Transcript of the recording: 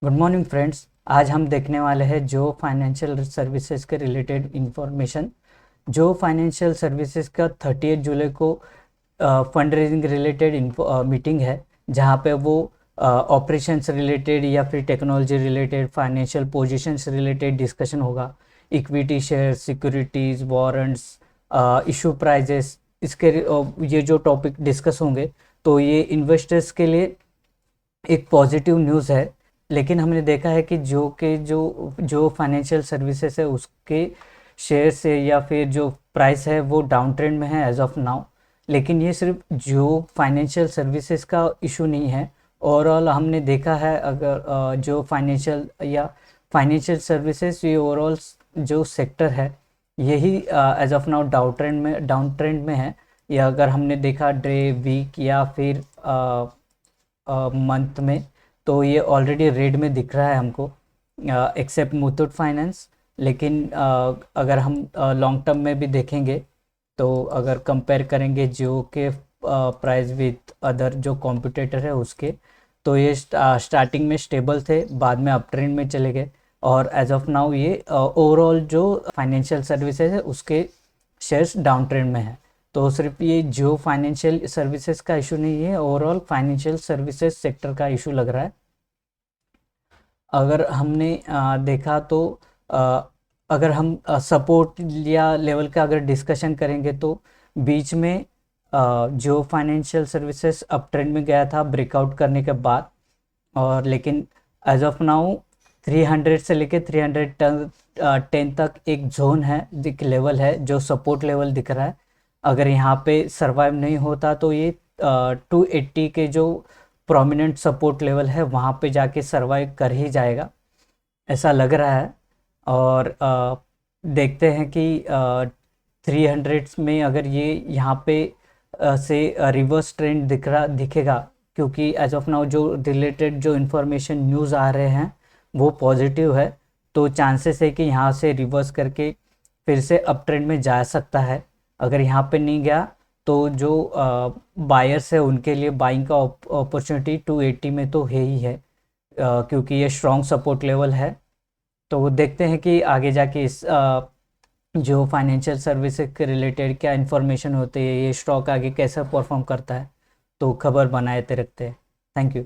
Good morning friends. आज हम देखने वाले हैं जो फाइनेंशियल सर्विसेज के रिलेटेड इंफॉर्मेशन। जो फाइनेंशियल सर्विसेज का 30 जुलाई को फंड रेजिंग रिलेटेड मीटिंग है, जहाँ पे वो ऑपरेशंस रिलेटेड या फिर technology related financial positions related discussion होगा। Equity share, securities, warrants, issue prices, ये जो टॉपिक डिस्कस होंगे, तो ये इन्वेस्टर्स के लिए एक पॉजिटिव न्यूज़ है। लेकिन हमने देखा है कि जो जो फाइनेंशियल सर्विसेज है उसके शेयर से या फिर जो प्राइस है वो डाउन ट्रेंड में है एज ऑफ नाउ। लेकिन ये सिर्फ जो फाइनेंशियल सर्विसेज का इशू नहीं है, ओवरऑल हमने देखा है अगर जो फाइनेंशियल सर्विसेज ये ओवरऑल जो सेक्टर है यही as of now down trend में है। या अगर हमने देखा डे, वीक या फिर मंथ में, तो ये ऑलरेडी रेड में दिख रहा है हमको, एक्सेप्ट मुथूट फाइनेंस। लेकिन अगर हम लॉन्ग टर्म में भी देखेंगे, तो अगर कंपेयर करेंगे जियो के प्राइस विथ अदर जो कॉम्पिटिटर है उसके, तो ये स्टार्टिंग में स्टेबल थे, बाद में अप ट्रेंड में चले गए। और एज ऑफ नाउ ये ओवरऑल जो फाइनेंशियल सर्विसेज है उसके शेयर्स डाउन ट्रेंड में है। तो सिर्फ ये जियो फाइनेंशियल सर्विसेज का इशू नहीं है, ओवरऑल फाइनेंशियल सर्विसेज सेक्टर का इशू लग रहा है। अगर हमने देखा तो अगर हम सपोर्ट या लेवल का अगर डिस्कशन करेंगे, तो बीच में जो फाइनेंशियल सर्विसेज अप ट्रेंड में गया था ब्रेकआउट करने के बाद, और लेकिन एज ऑफ नाउ 300 से लेके 310 तक एक जोन है, एक लेवल है जो सपोर्ट लेवल दिख रहा है। अगर यहाँ पे सरवाइव नहीं होता तो ये 280 के जो प्रोमिनेंट सपोर्ट लेवल है वहाँ पे जाके सरवाइव कर ही जाएगा, ऐसा लग रहा है। और देखते हैं कि 300 में अगर ये यहाँ पे से रिवर्स ट्रेंड दिखेगा, क्योंकि एज ऑफ नाउ जो रिलेटेड जो इन्फॉर्मेशन न्यूज़ आ रहे हैं वो पॉजिटिव है। तो चांसेस है कि यहाँ से रिवर्स करके फिर से अप ट्रेंड में जा सकता है। अगर यहाँ पे नहीं गया तो जो बायर्स है उनके लिए बाइंग का अपॉर्चुनिटी 280 में तो है ही है, क्योंकि ये स्ट्रॉन्ग सपोर्ट लेवल है। तो देखते हैं कि आगे जाके इस जो फाइनेंशियल सर्विसेज के रिलेटेड क्या इन्फॉर्मेशन होती है, ये स्टॉक आगे कैसा परफॉर्म करता है। तो खबर बनाए रखते हैं। Thank you.